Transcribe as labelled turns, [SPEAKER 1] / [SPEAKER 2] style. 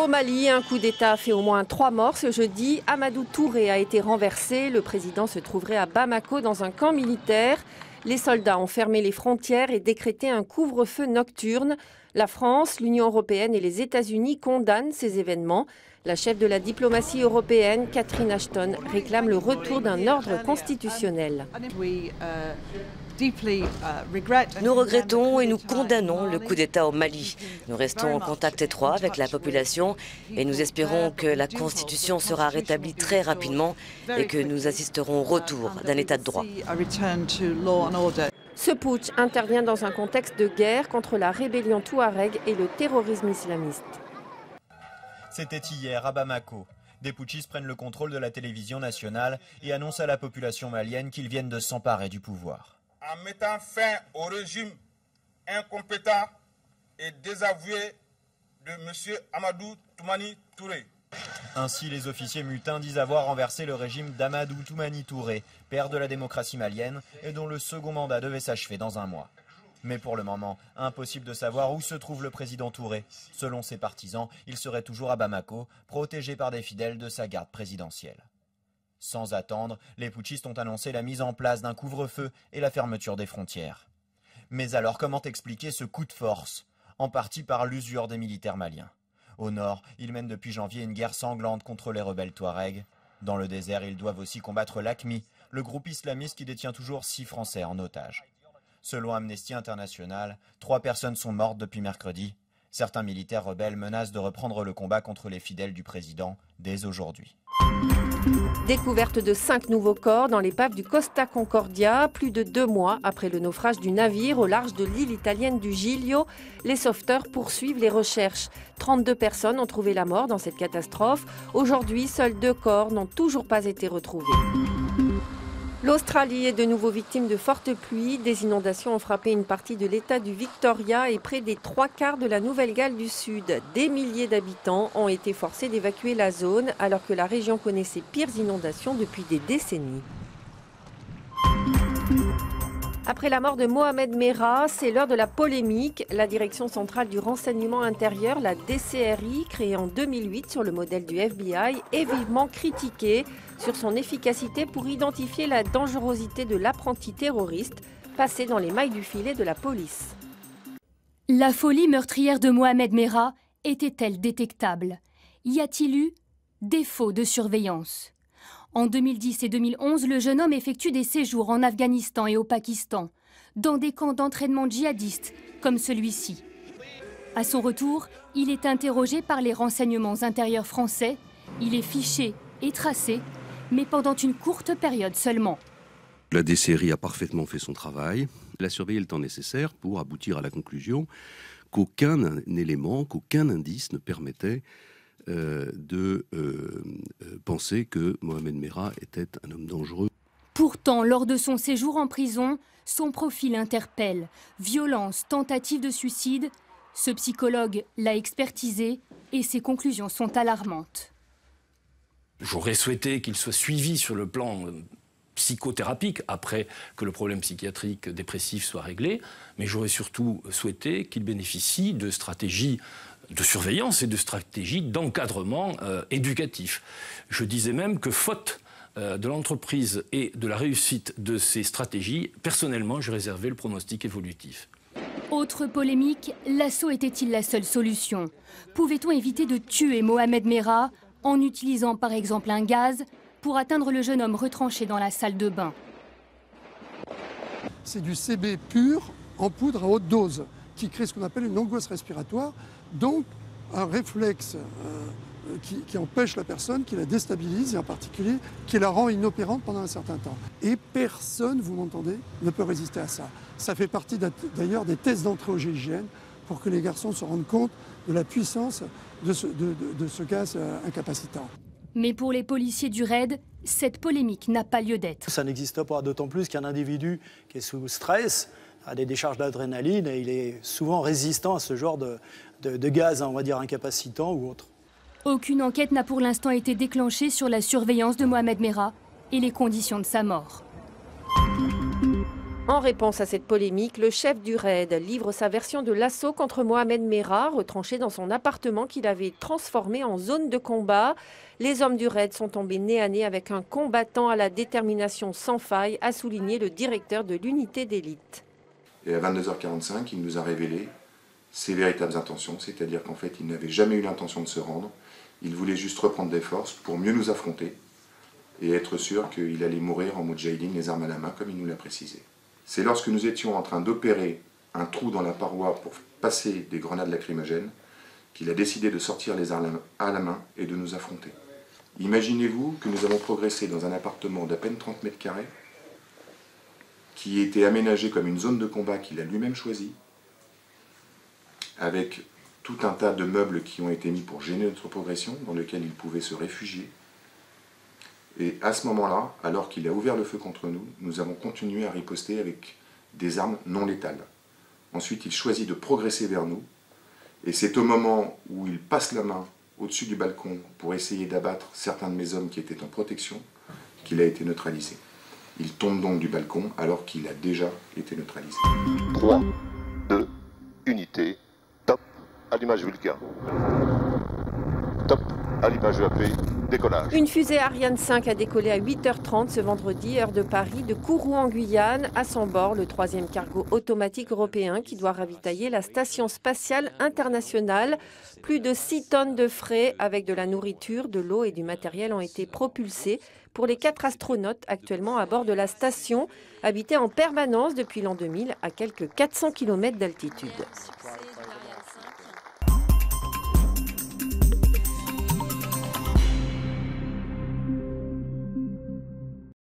[SPEAKER 1] Au Mali, un coup d'État a fait au moins 3 morts ce jeudi. Amadou Touré a été renversé. Le président se trouverait à Bamako dans un camp militaire. Les soldats ont fermé les frontières et décrété un couvre-feu nocturne. La France, l'Union européenne et les États-Unis condamnent ces événements. La chef de la diplomatie européenne, Catherine Ashton, réclame le retour d'un ordre constitutionnel.
[SPEAKER 2] Nous regrettons et nous condamnons le coup d'État au Mali. Nous restons en contact étroit avec la population et nous espérons que la Constitution sera rétablie très rapidement et que nous assisterons au retour d'un État de droit.
[SPEAKER 1] Ce putsch intervient dans un contexte de guerre contre la rébellion touareg et le terrorisme islamiste.
[SPEAKER 3] C'était hier à Bamako. Des putschistes prennent le contrôle de la télévision nationale et annoncent à la population malienne qu'ils viennent de s'emparer du pouvoir.
[SPEAKER 4] En mettant fin au régime incompétent et désavoué de M. Amadou Toumani Touré.
[SPEAKER 3] Ainsi, les officiers mutins disent avoir renversé le régime d'Amadou Toumani Touré, père de la démocratie malienne et dont le second mandat devait s'achever dans un mois. Mais pour le moment, impossible de savoir où se trouve le président Touré. Selon ses partisans, il serait toujours à Bamako, protégé par des fidèles de sa garde présidentielle. Sans attendre, les putschistes ont annoncé la mise en place d'un couvre-feu et la fermeture des frontières. Mais alors, comment expliquer ce coup de force? En partie par l'usure des militaires maliens. Au nord, ils mènent depuis janvier une guerre sanglante contre les rebelles touaregs. Dans le désert, ils doivent aussi combattre l'AQMI, le groupe islamiste qui détient toujours 6 Français en otage. Selon Amnesty International, 3 personnes sont mortes depuis mercredi. Certains militaires rebelles menacent de reprendre le combat contre les fidèles du président dès aujourd'hui.
[SPEAKER 1] Découverte de 5 nouveaux corps dans l'épave du Costa Concordia, plus de 2 mois après le naufrage du navire au large de l'île italienne du Giglio. Les sauveteurs poursuivent les recherches. 32 personnes ont trouvé la mort dans cette catastrophe. Aujourd'hui, seuls 2 corps n'ont toujours pas été retrouvés. L'Australie est de nouveau victime de fortes pluies. Des inondations ont frappé une partie de l'État du Victoria et près des 3/4 de la Nouvelle-Galles du Sud. Des milliers d'habitants ont été forcés d'évacuer la zone alors que la région connaît ses pires inondations depuis des décennies. Après la mort de Mohamed Merah, c'est l'heure de la polémique. La Direction centrale du renseignement intérieur, la DCRI, créée en 2008 sur le modèle du FBI, est vivement critiquée sur son efficacité pour identifier la dangerosité de l'apprenti terroriste passé dans les mailles du filet de la police.
[SPEAKER 5] La folie meurtrière de Mohamed Merah était-elle détectable? Y a-t-il eu défaut de surveillance? En 2010 et 2011, le jeune homme effectue des séjours en Afghanistan et au Pakistan, dans des camps d'entraînement djihadistes comme celui-ci. À son retour, il est interrogé par les renseignements intérieurs français. Il est fiché et tracé, mais pendant une courte période seulement.
[SPEAKER 6] La DCRI a parfaitement fait son travail. Elle a surveillé le temps nécessaire pour aboutir à la conclusion qu'aucun élément, qu'aucun indice ne permettait de penser que Mohamed Merah était un homme dangereux.
[SPEAKER 5] Pourtant, lors de son séjour en prison, son profil interpelle. Violence, tentative de suicide. Ce psychologue l'a expertisé et ses conclusions sont alarmantes.
[SPEAKER 7] J'aurais souhaité qu'il soit suivi sur le plan psychothérapique après que le problème psychiatrique dépressif soit réglé, mais j'aurais surtout souhaité qu'il bénéficie de stratégies de surveillance et de stratégies d'encadrement éducatif. Je disais même que faute de l'entreprise et de la réussite de ces stratégies, personnellement, je réservais le pronostic évolutif.
[SPEAKER 5] Autre polémique, l'assaut était-il la seule solution? Pouvait-on éviter de tuer Mohamed Merah en utilisant par exemple un gaz pour atteindre le jeune homme retranché dans la salle de bain?
[SPEAKER 8] C'est du CB pur en poudre à haute dose qui crée ce qu'on appelle une angoisse respiratoire, donc un réflexe qui empêche la personne, qui la déstabilise et en particulier qui la rend inopérante pendant un certain temps. Et personne, vous m'entendez, ne peut résister à ça. Ça fait partie d'ailleurs des tests d'entrée au GIGN pour que les garçons se rendent compte de la puissance de ce gaz incapacitant.
[SPEAKER 5] Mais pour les policiers du RAID, cette polémique n'a pas lieu d'être.
[SPEAKER 9] Ça n'existe pas, d'autant plus qu'un individu qui est sous stress a des décharges d'adrénaline et il est souvent résistant à ce genre de gaz, on va dire, incapacitant ou autre.
[SPEAKER 5] Aucune enquête n'a pour l'instant été déclenchée sur la surveillance de Mohamed Merah et les conditions de sa mort.
[SPEAKER 1] En réponse à cette polémique, le chef du raid livre sa version de l'assaut contre Mohamed Merah, retranché dans son appartement qu'il avait transformé en zone de combat. Les hommes du raid sont tombés nez à nez avec un combattant à la détermination sans faille, a souligné le directeur de l'unité d'élite.
[SPEAKER 10] Et à 22h45, il nous a révélé ses véritables intentions, c'est-à-dire qu'en fait, il n'avait jamais eu l'intention de se rendre. Il voulait juste reprendre des forces pour mieux nous affronter et être sûr qu'il allait mourir en moudjahidine, les armes à la main, comme il nous l'a précisé. C'est lorsque nous étions en train d'opérer un trou dans la paroi pour passer des grenades lacrymogènes qu'il a décidé de sortir les armes à la main et de nous affronter. Imaginez-vous que nous avons progressé dans un appartement d'à peine 30 mètres carrés qui était aménagé comme une zone de combat qu'il a lui-même choisi, avec tout un tas de meubles qui ont été mis pour gêner notre progression, dans lequel il pouvait se réfugier. Et à ce moment-là, alors qu'il a ouvert le feu contre nous, nous avons continué à riposter avec des armes non létales. Ensuite, il choisit de progresser vers nous, et c'est au moment où il passe la main au-dessus du balcon pour essayer d'abattre certains de mes hommes qui étaient en protection, qu'il a été neutralisé. Il tombe donc du balcon alors qu'il a déjà été neutralisé.
[SPEAKER 11] 3, 2, unité, top, allumage Vulcain. Top, allumage EAP, décollage.
[SPEAKER 1] Une fusée Ariane 5 a décollé à 8h30 ce vendredi, heure de Paris, de Kourou en Guyane. À son bord, le 3e cargo automatique européen qui doit ravitailler la Station spatiale internationale. Plus de 6 tonnes de frais avec de la nourriture, de l'eau et du matériel ont été propulsés pour les 4 astronautes actuellement à bord de la station, habités en permanence depuis l'an 2000 à quelques 400 km d'altitude.